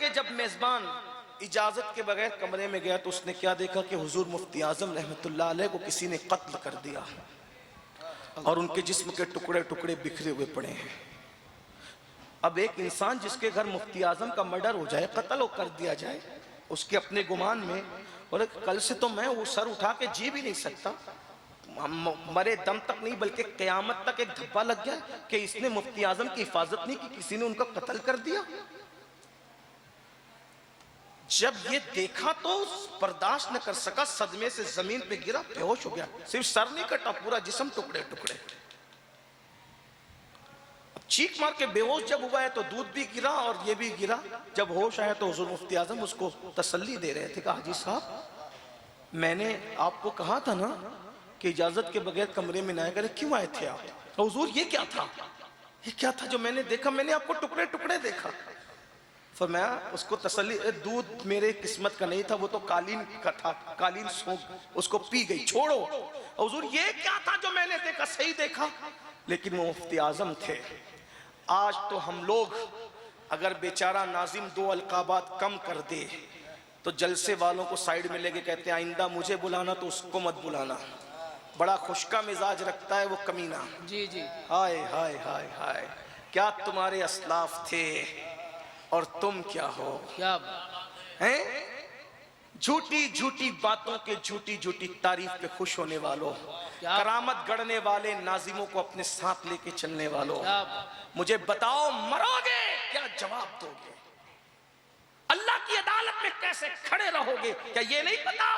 कि जब मेजबान इजाजत के बगैर कमरे में गया तो उसने क्या देखा कि हुजूर मुफ्ती आजम रहमतुल्लाह अलैह को किसी ने कत्ल कर दिया और उनके जिस्म के टुकड़े टुकड़े बिखरे हुए पड़े हैं। अब एक इंसान जिसके घर मुफ्ती आजम का मर्डर हो जाए, कत्ल कर दिया जाए उसके अपने गुमान में, और कल से तो मैं वो सर उठा के जी भी नहीं सकता, मरे दम तक नहीं बल्कि क़यामत तक एक धब्बा लग गया कि इसने मुफ्ती आजम की हिफाजत नहीं की, किसी ने उनका कत्ल कर दिया। जब ये देखा तो बर्दाश्त न कर सका, सदमे से जमीन पे गिरा, बेहोश हो गया। सिर्फ सर नहीं कटा, पूरा जिस्म टुकड़े टुकड़े। चीख मार के बेहोश जब हुआ है तो दूध भी गिरा और ये भी गिरा। जब होश आया तो हुजूर मुफ्ती आजम उसको तसल्ली दे रहे थे, कहा हाजी साहब मैंने आपको कहा था ना कि इजाजत के बगैर कमरे में ना आए, करे क्यों आए थे आप? तो हुजूर ये क्या था, ये क्या था जो मैंने देखा? मैंने आपको टुकड़े टुकड़े देखा। फरमाया उसको तसल्ली, दूध मेरे किस्मत का नहीं था, वो तो कालीन का था, कालीन सूख उसको पी गई, छोड़ो। हुजूर ये क्या था जो मैंने देखा? सही देखा, लेकिन वो मुफ्ती आजम थे। आज तो हम लोग अगर बेचारा नाजिम दो अलकाबात कम कर दे तो जलसे वालों को साइड में लेके कहते हैं आइंदा मुझे बुलाना तो उसको मत बुलाना, बड़ा खुशका मिजाज रखता है वो कमीना। जी जी। हाय हाय हाय हाय, क्या तुम्हारे असलाफ थे और तुम क्या हो? क्या हैं? झूठी झूठी बातों के झूठी झूठी तारीफ पे खुश होने वालों, करामत गढ़ने वाले नाजिमों को अपने साथ लेके चलने वालों, मुझे बताओ मरोगे क्या जवाब दोगे? अल्लाह की अदालत में कैसे खड़े रहोगे? क्या ये नहीं पता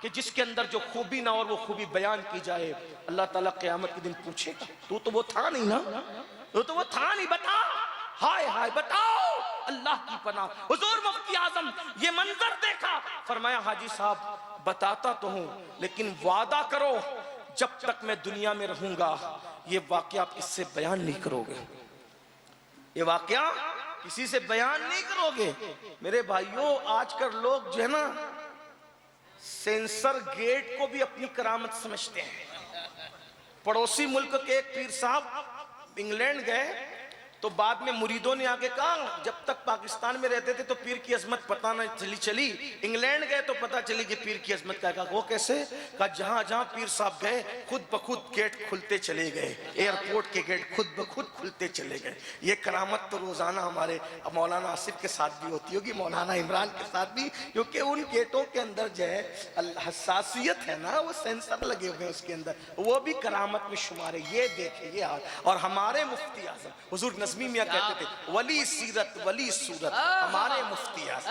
कि जिसके अंदर जो खूबी ना और वो खूबी बयान की जाए, अल्लाह ताला क़यामत के दिन पूछेगा तू तो वो था नहीं ना, तू तो वो था नहीं, बता। हाय हाय, बताओ अल्लाह की पनाह। हुजूर मुफ्ती आजम ये मंजर देखा, फरमाया हाजी साहब बताता तो हूं, लेकिन वादा करो जब तक मैं दुनिया में रहूंगा ये वाकया आप इससे बयान नहीं करोगे, ये वाकया किसी से बयान नहीं करोगे। मेरे भाइयों आजकल लोग जो है ना सेंसर गेट को भी अपनी करामत समझते हैं। पड़ोसी मुल्क के एक पीर साहब इंग्लैंड गए तो बाद में मुरीदों ने आके कहा, जब तक पाकिस्तान में रहते थे तो पीर की अजमत पता नहीं चली, इंग्लैंड गए तो पता चली कि पीर की अजमत क्या। वो कैसे? कहा जहां जहां पीर साहब गए खुद ब खुद गेट खुलते चले गए, एयरपोर्ट के गेट खुद ब खुद खुलते चले गए। ये करामत तो रोजाना हमारे मौलाना आसिफ के साथ भी होती होगी, मौलाना इमरान के साथ भी, क्योंकि उन गेटों के अंदर जो है हसासियत है ना, वो सेंसर लगे हुए हैं उसके अंदर, वो भी करामत में शुमार है। ये देखे ये हाल। और हमारे मुफ्ती आजम हुजूर नज़मी मियां कहते थे वली सीरत वली सूरत हमारे मुफ्ती आजम,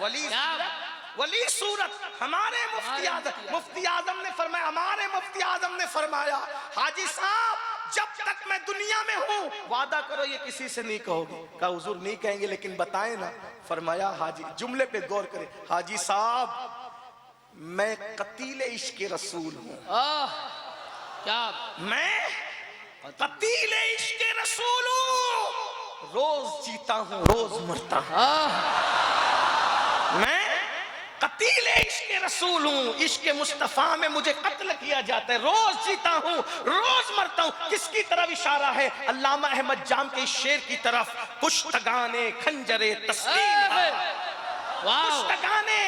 वली सीरत वली सूरत हमारे मुफ्ती आजम। मुफ्ती आजम ने फरमाया, हमारे मुफ्ती आजम ने फरमाया हाजी साहब जब तक मैं दुनिया में हूं वादा करो ये किसी से नहीं कहोगे। कहा हुजूर नहीं कहेंगे लेकिन बताएं ना। फरमाया हाजी, जुमले पे गौर करें, हाजी साहब मैं कतील इश्क रसूल हूं। क्या? मैं कतील इश्क रसूल हूं, रोज जीता हूं रोज मरता हूं। मैं कतील इश्क रसूल हूं, इश्क मुस्तफा में मुझे कत्ल किया जाता है, रोज जीता हूं रोज मरता हूं। किसकी तरफ इशारा है? अल्लामा अहमद जाम के शेर की तरफ, कुश्तगाने खंजरे तस्लीम, कुश्तगाने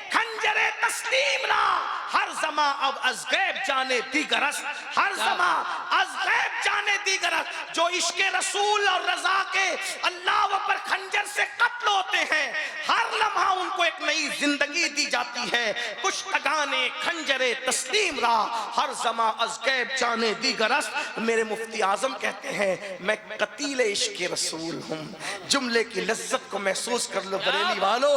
खंजरे तस्लीम रा, हर जमा अब अज गैब जाने दीगरस, हर जमा अज गैब जाने दीगरस। जो इश्क रसूल और रजा के अल्लाह पर खंजर से कत्ल होते हैं, हर लम्हा उनको एक नई जिंदगी दी जाती है। कुछ तगाने खंजरे तस्लीम रा, हर जमा अज गैब जाने दीगरस। मेरे मुफ्ती आजम कहते हैं मैं कतील इश्क रसूल हूँ। जुमले की लज्जत को महसूस कर लो बरेली वालों,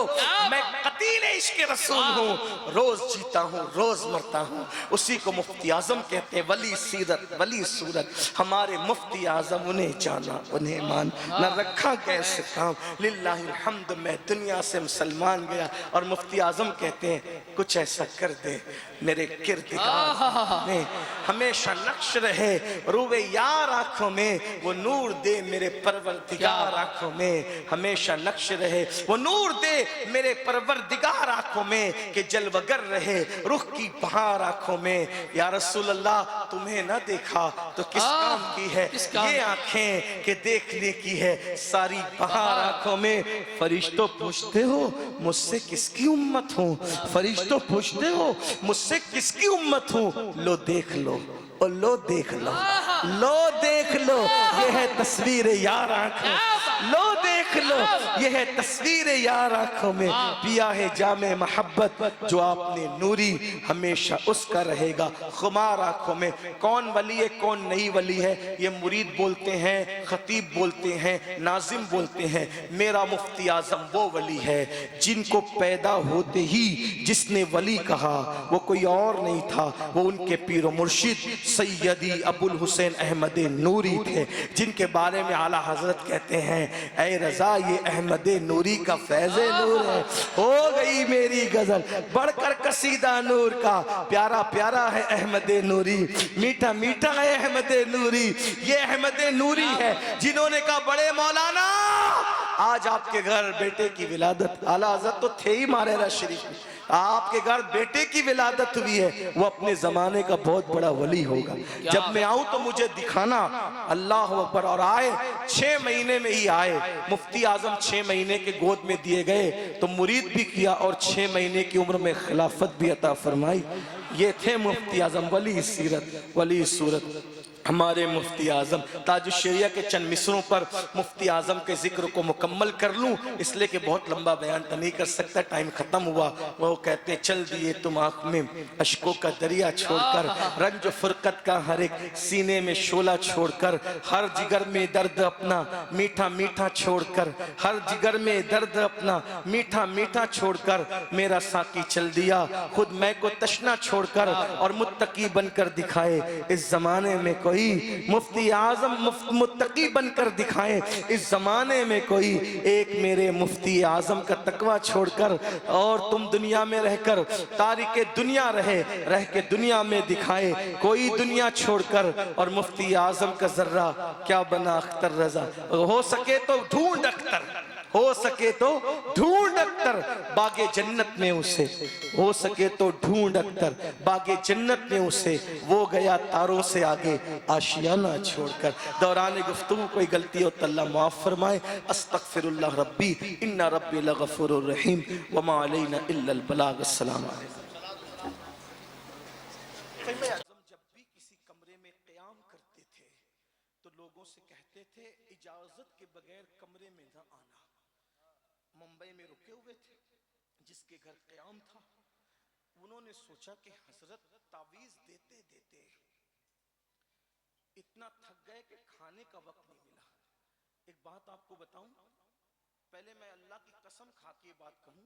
मैं कतील इश्क रसूल हूँ, रोज जीता हूँ रोज मरता हूँ। उसी को मुफ्ती आजम कहते हैं वली सीरत वली सूरत। हमारे मुफ्ती आजम उन्हें जाना उन्हें मान, न रखा कैसे काम, लिल्लाहिल हम्द मैं दुनिया से मुसलमान गया। और मुफ्ती आजम कहते हैं कुछ ऐसा कर दे मेरे किरदार में हमेशा नक्श रहे, रूबे यार आंखों में वो नूर दे मेरे परवरदिगार आंखों में, हमेशा नक्श रहे वो नूर दे मेरे परवरदिगार आंखों में, कि जलवगर रहे रुख की बहार आंखों में। या रसूल अल्लाह तुम्हें न देखा तो किस काम की है ये आंखें कि देखने की है सारी बहार आंखों में। फरिश्तों पूछते हो मुझसे किसकी उम्मत हूँ, फरिश्तों पूछते हो मुझसे किसकी उम्मत हूँ। लो देख लो, ओ लो देख लो, लो देख लो, ये है तस्वीर यार आंखों, लो देख लो, ये है तस्वीर यार आंखों में। पिया है जामे मोहब्बत जो आपने नूरी, हमेशा उसका रहेगा खुमार आंखों में। कौन वली है कौन नहीं वली है ये मुरीद बोलते हैं, खतीब बोलते हैं, नाजिम बोलते हैं। मेरा मुफ्ती आजम वो वली है जिनको पैदा होते ही जिसने वली कहा वो कोई और नहीं था, वो उनके पीर मुर्शिद सैयदी अबुल हुसैन अहमद नूरी थे, जिनके बारे में आला हजरत कहते हैं ऐ रजा ये अहमद नूरी का फैज़ नूर है। हो गई मेरी गजल बढ़कर कसीदा नूर का, प्यारा प्यारा है अहमद नूरी, मीठा मीठा है अहमद नूरी। ये अहमद नूरी है जिन्होंने कहा बड़े मौलाना आज आपके घर बेटे की विलादत, आला हजरत तो थे ही मारेरा शरीफ में, आपके घर बेटे की विलादत हुई है, वो अपने जमाने का बहुत बड़ा वली होगा। जब मैं आऊं तो मुझे दिखाना। अल्लाह अकबर। और आए 6 महीने में ही आए, मुफ्ती आजम 6 महीने के गोद में दिए गए तो मुरीद भी किया और 6 महीने की उम्र में खिलाफत भी अता फरमाई। ये थे मुफ्ती आजम, वली सीरत वली सूरत हमारे मुफ्ती आजम। ताजुश शरिया के चंद मिसरों पर मुफ्ती आजम के जिक्र को मुकम्मल कर लूं इसलिए कि बहुत लंबा बयान तो नहीं कर सकता, टाइम खत्म हुआ। वो कहते चल दिए तुम आँख में अश्कों का दरिया छोड़कर, रंज फुरकत का हर एक सीने में शोला छोड़कर, हर जिगर में दर्द अपना मीठा मीठा छोड़कर, हर जिगर में दर्द अपना मीठा मीठा छोड़कर, मेरा साकी चल दिया खुद मैं को तशना छोड़कर, और मुत्तकी बनकर दिखाए इस जमाने में कोई, मुफ्ती आजम मुत्तकी बनकर दिखाए इस जमाने में कोई, एक मेरे मुफ्ती आजम का तकवा छोड़कर, और तुम दुनिया में रहकर तारिके दुनिया रह के दुनिया में दिखाए कोई दुनिया छोड़कर, और मुफ्ती आजम का जर्रा क्या बना अख्तर रजा। हो सके तो ढूंढ अख्तर, हो सके तो ढूंढ अख्तर बागे जन्नत में उसे, हो सके तो ढूंढ अख्तर बागे जन्नत में उसे, वो गया तारों से आगे आशियाना छोड़कर। दौरान गुफ्तगू कोई गलती हो तो अल्लाह माफ फरमाए। अस्तगफिरुल्लाह रब्बी इन्ना रब्बी लगफूरुर रहीम वमा अलैना इल्लल बलाग। अस्सलाम वालेकुम। जब भी किसी कमरे में क़याम करते थे तो लोगों से कहते थे इजाजत के बगैर कमरे में न आना। मुंबई में रुके हुए थे, जिसके घर क़याम था उन्होंने सोचा कि हजरत तावीज देते देते इतना थक गए कि खाने का वक्त नहीं मिला। एक बात आपको बताऊं, पहले मैं अल्लाह की कसम खा के बात कहूं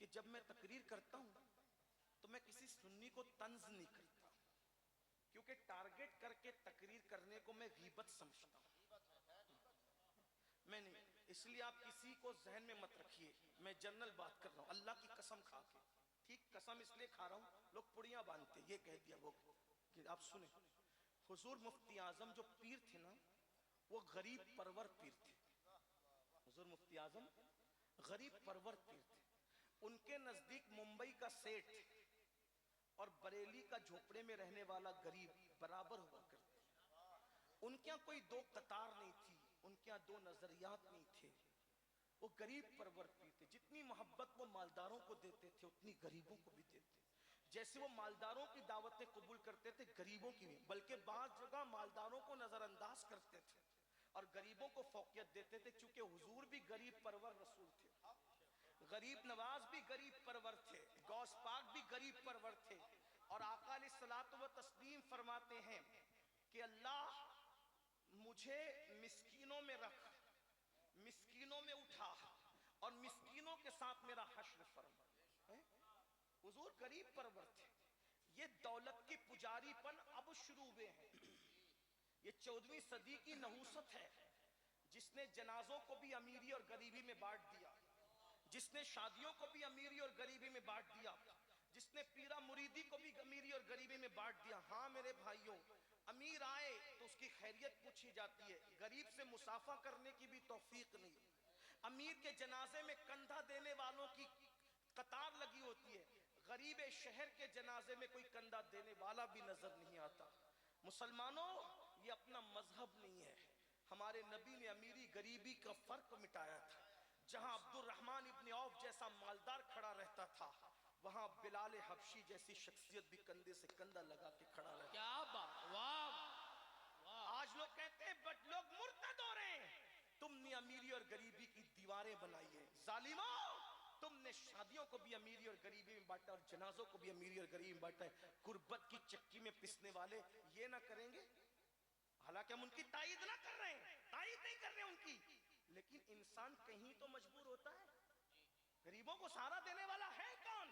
कि जब मैं तकरीर करता हूं तो मैं किसी सुन्नी को तंज नहीं करता, क्योंकि टारगेट करके तकरीर करने को मैं गीबत समझता हूं। मैं नहीं, इसलिए आप किसी को जहन में मत रखिए, मैं जनरल बात कर रहा हूं अल्लाह की कसम खा के। ठीक, कसम इसलिए खा रहा हूं लोग पुड़ियां बांधते, ये कह दिया वो कि आप सुने, हुजूर मुफ्ती आजम जो पीर थे ना वो गरीब परवर पीर थे। हुजूर मुफ्ती आजम गरीब परवर पीर थे। उनके नजदीक मुंबई का सेठ और बरेली का झोपड़े में रहने वाला गरीब बराबर हुआ करते। उनके यहाँ कोई दो कतार नहीं थी, उनके यहाँ दो नजरियात नहीं थे। वो गरीब परवर पीर थे। जितनी मोहब्बत वो मालदारों को देते थे उतनी गरीबों को भी देते। जैसे वो मालदारों की दावतें कबूल करते थे गरीबों की भी, बल्कि बाज़ जगह मालदारों को नजरअंदाज करते थे और गरीबों को फौकियत देते थे, क्योंकि हुजूर भी गरीब परवर रसूल थे, गरीब नवाज भी गरीब परवर थे, गौस पाक भी गरीब परवर थे। और आका अलैहिस्सलातु व तस्लीम फरमाते हैं कि अल्लाह मुझे मिस्कीनों में रख, मिस्कीनों में उठा और मिस्कीनों के साथ मेरा हश्र फरमा। हुजूर गरीब परवर थे। ये दौलत की पुजारीपन अब शुरू हुए हैं। ये 14वीं सदी की नहूसत है जिसने जनाजों को भी अमीरी और गरीबी में बांट दिया, जिसने शादियों को भी अमीरी और गरीबी में बांट दिया, जिसने पीरा मुरीदी को भी अमीरी और गरीबी में बांट दिया। हाँ मेरे भाइयों, अमीर आए तो उसकी खैरियत पूछी जाती है, गरीब से मुसाफा करने की भी तौफीक नहीं। अमीर के जनाजे में कंधा देने वालों की कतार लगी होती है, गरीब शहर के जनाजे में कोई कंधा देने वाला भी नजर नहीं आता। मुसलमानों, ये अपना मजहब नहीं है। हमारे नबी ने अमीरी गरीबी का फर्क मिटाया था। जहां अब्दुल रहमान इब्न औफ जैसा मालदार खड़ा रहता था, वहां बिलाल हबशी जैसी शख्सियत भी कंधे से कंधा लगा के खड़ा रहता। क्या बात, वाह वाह। आज लोग कहते हैं बट लोग मुर्तद हो रहे हैं। तुमने अमीरी और गरीबी की दीवारें बनाई है जालिमो। तुमने शादियों को भी अमीरी और गरीबी में बांटा और जनाजों को भी अमीरी और गरीबी में बांटा है। गुर्बत की चक्की में पिसने वाले ये ना करेंगे। हालांकि हम उनकी तायीद ना कर रहे हैं, तायीद नहीं कर रहे हैं उनकी, लेकिन इंसान कहीं तो मजबूर होता है। गरीबों को सहारा देने वाला है कौन?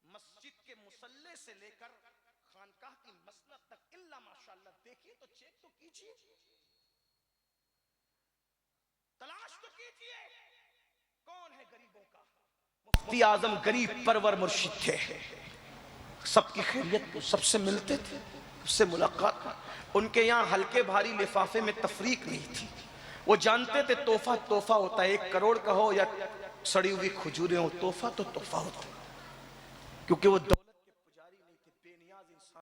मस्जिद के मुसल्ले से लेकर खानकाह की मसनद तक इल्ला माशाअल्लाह देखिए तो चेक तो कीजिए, तलाश तो कीजिए कौन है गरीबों का। मुफ्ती आजम गरीब परवर मुर्शिद थे, सबकी खैरियत सबसे मिलते थे, उससे मुलाकात। उनके यहाँ हल्के भारी लिफाफे में तफरीक नहीं थी। वो जानते थे तोहफा तोहफा होता है, 1 करोड़ का हो या सड़ी हुई खजूरें हो, तोहफा तो तोहफा होता, क्योंकि वो